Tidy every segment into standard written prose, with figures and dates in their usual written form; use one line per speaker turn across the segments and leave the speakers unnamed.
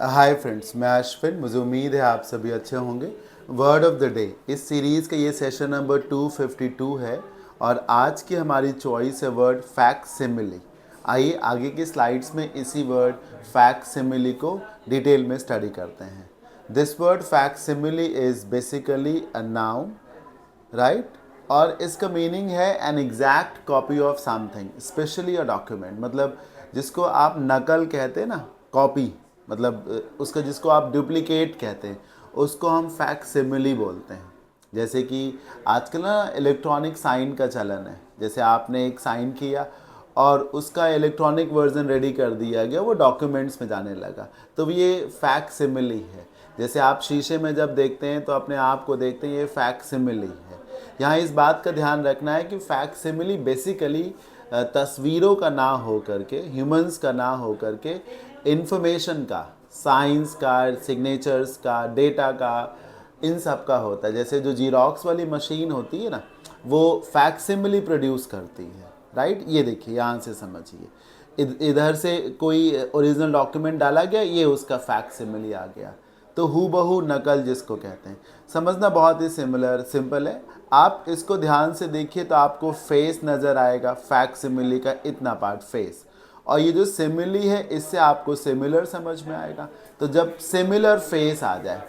Hi friends, मैं अश्विन। मुझे उम्मीद है आप सभी अच्छे होंगे। वर्ड ऑफ द डे इस सीरीज़ का ये सेशन नंबर 252 है और आज की हमारी चॉइस है वर्ड फैक्सिमिली। आइए आगे की स्लाइड्स में इसी वर्ड फैक्सिमिली को डिटेल में स्टडी करते हैं। This word facsimile is basically a noun, right? और इसका मीनिंग है an exact copy of something, specially a document. मतलब जिसको आप नकल कहते हैं ना, कॉपी, मतलब उसका जिसको आप डुप्लीकेट कहते हैं, उसको हम फैक्सिमिली बोलते हैं। जैसे कि आजकल ना इलेक्ट्रॉनिक साइन का चलन है। जैसे आपने एक साइन किया और उसका इलेक्ट्रॉनिक वर्जन रेडी कर दिया गया, वो डॉक्यूमेंट्स में जाने लगा, तो ये फैक्सिमिली है। जैसे आप शीशे में जब देखते हैं तो अपने आप को देखते हैं, ये फैक्सिमिली है। यहाँ इस बात का ध्यान रखना है कि फैक्सिमिली बेसिकली तस्वीरों का ना हो करके, ह्यूमंस का ना हो करके, इंफॉर्मेशन का, साइंस का, सिग्नेचर्स का, डेटा का, इन सब का होता है। जैसे जो जीरोक्स वाली मशीन होती है ना, वो फैक्सिमिली प्रोड्यूस करती है, राइट? ये देखिए, यहाँ से समझिए, इधर से कोई ओरिजिनल डॉक्यूमेंट डाला गया, ये उसका फैक्सिमिली आ गया। तो हूबहू नकल जिसको कहते हैं, समझना बहुत ही सिंपल है। आप इसको ध्यान से देखिए तो आपको फेस नज़र आएगा, फैक्सिमिली का इतना पार्ट फेस, और ये जो सिमिली है इससे आपको सिमिलर समझ में आएगा। तो जब सिमिलर फेस आ जाए,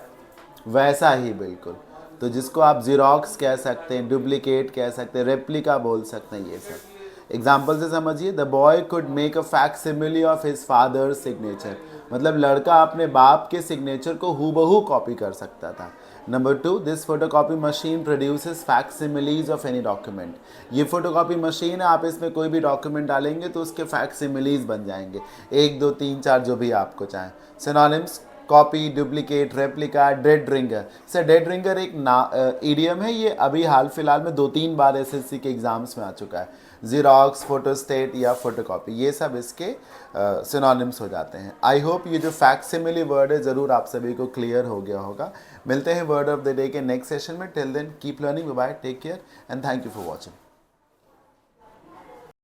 वैसा ही बिल्कुल, तो जिसको आप जीरोक्स कह सकते हैं, डुप्लीकेट कह सकते हैं, रेप्लिका बोल सकते हैं, ये सब एग्जाम्पल से समझिए। The boy could make a facsimile of his father's signature, मतलब लड़का अपने बाप के सिग्नेचर को हूबहू कॉपी कर सकता था। Number 2, this photocopy machine produces facsimiles of any document. ये फोटोकॉपी मशीन है, आप इसमें कोई भी डॉक्यूमेंट डालेंगे तो उसके फैक्सिमिलीज बन जाएंगे, 1 2 3 4 जो भी आपको चाहें। Synonyms: copy, duplicate, replica, dead ringer. Sir dead ringer एक ईडियम है, ये अभी हाल फिलहाल में 2-3 बार एसएससी के एग्जाम्स में आ चुका है। जीरोक्स, फोटोस्टेट या फोटोकॉपी, ये सब इसके सिनोनिम्स हो जाते हैं। आई होप ये जो फैक्सिमिली वर्ड है ज़रूर आप सभी को क्लियर हो गया होगा। मिलते हैं वर्ड ऑफ द डे के नेक्स्ट सेशन में। Till then keep learning, bye, take care and thank you for watching.